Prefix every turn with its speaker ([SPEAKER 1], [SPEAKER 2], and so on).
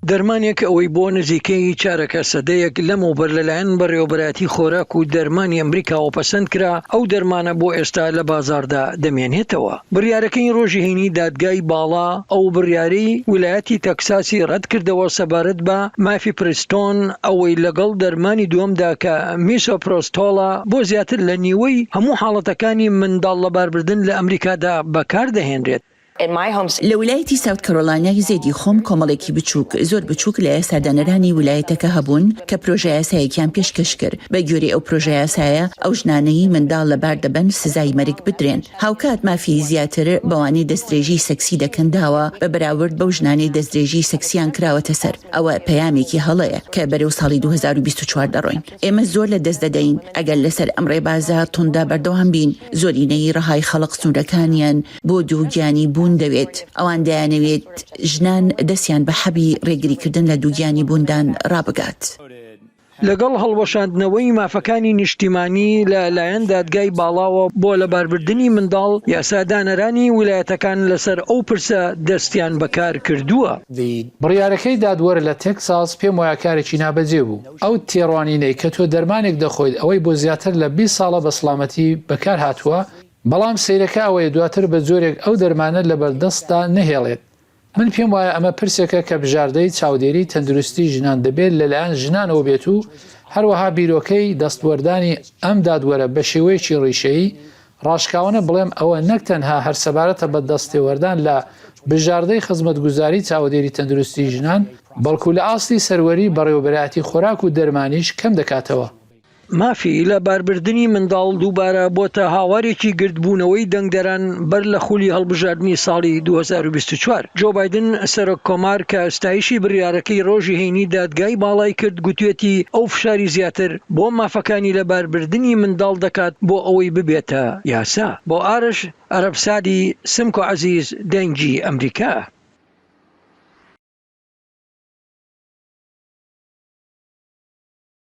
[SPEAKER 1] دەرمانێک ئەوەی بۆ نزیکەی چارەکە سەدەیەک لەمەوبەر لەلایەن بەڕێوەبەراتی خۆراک و دەرمانی ئەمریکاوە پەسەند کرا ئەو دەرمانە بۆ ئێستا لە بازاردا دەمێنێتەوە. بڕیارەکەی ڕۆژی هەینی دادگای باڵا ئەو بڕیارەی ویلایەتی تەکساسی ڕەت کردەوە سەبارەت بە مافیپرستۆن ئەوەی لەگەڵ دەرمانی دووەمدا کە میسۆپرۆستۆڵە بۆ زیاتر لە نیوەی هەموو حاڵەتەکانی منداڵ لەباربردن لە ئەمریکادا بەکاردەهێنرێت.
[SPEAKER 2] لە ویلایەتی ساوت کارۆلاینای زێدی خۆم کۆمەڵێکی بچووک زۆر بچووک لە یاسادانەرانی ویلایەتەکە هەبوون کە پرۆژە یاسایەکیان پێشکەش کرد. بە گوێرەی ئەو پرۆژە یاسایە ئەو ژنانەی منداڵ لەبار دەبەن سزای مەرگ بدرێن. هاوکات مافی زیاتر بەوانەی دەستدرێژی سەکسی دەکەنداوە بە بەراورد بەو ژنانەی دەستدرێژی سەکسیان کراوەتە سەر. ئەوە پەیامێکی هەڵەیە کە بەرەو ساڵی 2024 دەڕۆین. ئێمە زۆر لە دەست دەدەین ئەگەر لەسەر ئەم ڕێبازە توندا بەردەوام بین. زۆرینەی ڕەهای خەڵق سنوورەکانیان بۆ دووگیانی بوون دەوێت. ئەوان دەیانەوێت ژنان دەستیان بە حەبی ڕێگریکردن لە دووگیانی بووندان ڕابگات.
[SPEAKER 1] لەگەڵ هەڵوەشاندنەوەی مافەکانی نیشتیمانی لە لایەن دادگای باڵاوە بۆ لەباربردنی منداڵ، یاسادانەرانی ویلایەتەکان لەسەر ئەو پرسە دەستیان بەکار کردووە.
[SPEAKER 3] بڕیارەکەی دادوەرە لە تێکساس پێم وایە کارێکی نابەجێ بوو. ئەو تێڕوانینەی کە تۆ دەرمانێک دەخۆیت ئەوەی بۆ زیاتر لە 20 ساڵە بە سڵامەتی بەکار هاتووە، بەڵام سیرەکە ئەوەیە دواتر بە جۆرێک ئەو دەرمانە لە بەردەستدا نەهێڵێت. من پێم وایە ئەمە پرسێکە کە بژاردەی چاودێری تەندروستی ژنان دەبێت لەلایەن ژنانەوە بێت و هەروەها بیرۆکەی دەستوەردانی ئەم دادوەرە بە شێوەیەکی ڕیشەیی ڕاشکاوانە بڵێم ئەوە نەک تەنها هەر سەبارەتە بە دەستێوەردان لە بژاردەی خزمەتگوزاری چاودێری تەندروستی ژنان، بەڵکو لە ئاستی سەروەری بەڕێوەبەراتی خۆراک و دەرمانیش کەم دەکاتەوە.
[SPEAKER 1] مافی لە باربردنی منداڵ دووبارە بۆتە هاوارێکی گردبوونەوەی دەنگدەران بەر لە خولی هەڵبژاردننی ساڵی 2024. جۆ بایدن سەرۆک کۆمار کە ستایشی بڕیارەکەی ڕۆژی هەینی دادگای باڵای کرد، گوتوێتی ئەو فشاری زیاتر بۆ مافەکانی لە باربردنی منداڵ دەکات بۆ ئەوەی ببێتە یاسا. بۆ ئارش عەرەبسادی سمکۆ عەزیز، دەنگی ئەمریکا.